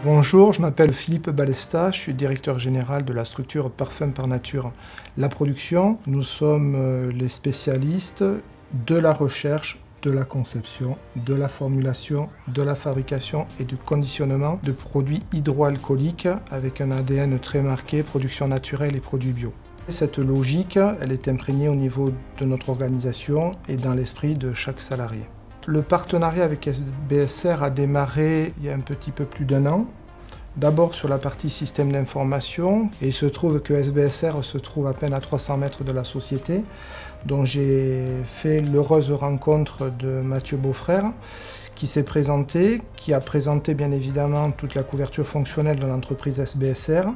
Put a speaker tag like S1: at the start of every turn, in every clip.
S1: Bonjour, je m'appelle Philippe Balesta, je suis directeur général de la structure Parfum par Nature La Production. Nous sommes les spécialistes de la recherche, de la conception, de la formulation, de la fabrication et du conditionnement de produits hydroalcooliques avec un ADN très marqué, production naturelle et produits bio. Cette logique, elle est imprégnée au niveau de notre organisation et dans l'esprit de chaque salarié. Le partenariat avec SBSR a démarré il y a un petit peu plus d'1 an. D'abord sur la partie système d'information, et il se trouve que SBSR se trouve à peine à 300 mètres de la société. Donc j'ai fait l'heureuse rencontre de Mathieu Beaufrère, qui s'est présenté, qui a présenté bien évidemment toute la couverture fonctionnelle de l'entreprise SBSR.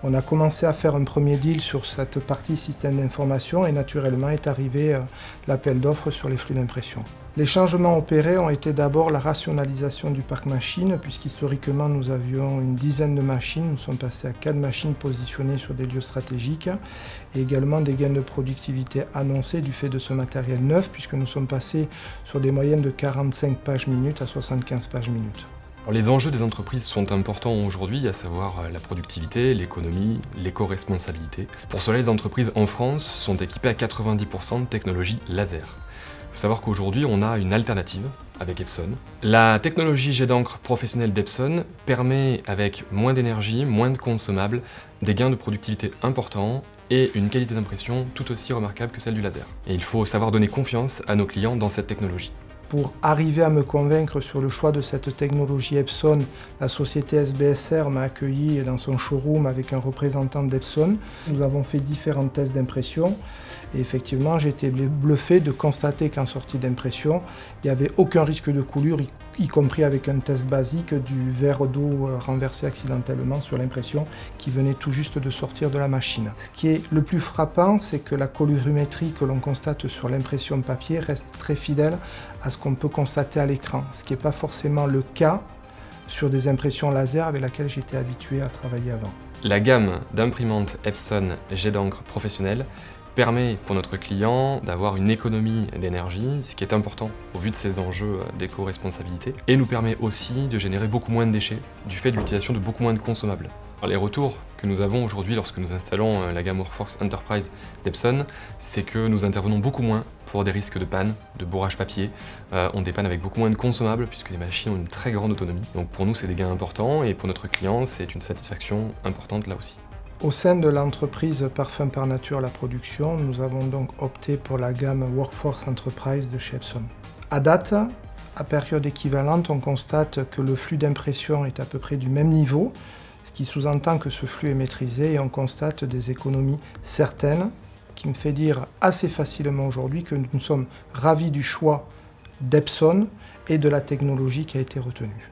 S1: On a commencé à faire un premier deal sur cette partie système d'information et naturellement est arrivé l'appel d'offres sur les flux d'impression. Les changements opérés ont été d'abord la rationalisation du parc machine, puisqu'historiquement nous avions une dizaine de machines, nous sommes passés à 4 machines positionnées sur des lieux stratégiques, et également des gains de productivité annoncés du fait de ce matériel neuf, puisque nous sommes passés sur des moyennes de 45 pages minutes à 75 pages minutes.
S2: Alors, les enjeux des entreprises sont importants aujourd'hui, à savoir la productivité, l'économie, l'éco-responsabilité. Pour cela, les entreprises en France sont équipées à 90% de technologie laser. Il faut savoir qu'aujourd'hui, on a une alternative avec Epson. La technologie jet d'encre professionnelle d'Epson permet, avec moins d'énergie, moins de consommables, des gains de productivité importants et une qualité d'impression tout aussi remarquable que celle du laser. Et il faut savoir donner confiance à nos clients dans cette technologie.
S1: Pour arriver à me convaincre sur le choix de cette technologie Epson, la société SBSR m'a accueilli dans son showroom avec un représentant d'Epson. Nous avons fait différents tests d'impression et effectivement j'ai été bluffé de constater qu'en sortie d'impression, il n'y avait aucun risque de coulure, y compris avec un test basique du verre d'eau renversé accidentellement sur l'impression qui venait tout juste de sortir de la machine. Ce qui est le plus frappant, c'est que la colorimétrie que l'on constate sur l'impression papier reste très fidèle à ce qu'on peut constater à l'écran, ce qui n'est pas forcément le cas sur des impressions laser avec lesquelles j'étais habitué à travailler avant.
S2: La gamme d'imprimantes Epson jet d'encre professionnelle permet pour notre client d'avoir une économie d'énergie, ce qui est important au vu de ces enjeux d'éco-responsabilité, et nous permet aussi de générer beaucoup moins de déchets du fait de l'utilisation de beaucoup moins de consommables. Alors, les retours que nous avons aujourd'hui lorsque nous installons la gamme Workforce Enterprise d'Epson, c'est que nous intervenons beaucoup moins pour des risques de panne, de bourrage papier. On dépanne avec beaucoup moins de consommables puisque les machines ont une très grande autonomie. Donc pour nous, c'est des gains importants et pour notre client, c'est une satisfaction importante là aussi.
S1: Au sein de l'entreprise Parfum par Nature La Production, nous avons donc opté pour la gamme Workforce Enterprise de chez Epson. À date, à période équivalente, on constate que le flux d'impression est à peu près du même niveau, ce qui sous-entend que ce flux est maîtrisé et on constate des économies certaines, qui me fait dire assez facilement aujourd'hui que nous sommes ravis du choix d'Epson et de la technologie qui a été retenue.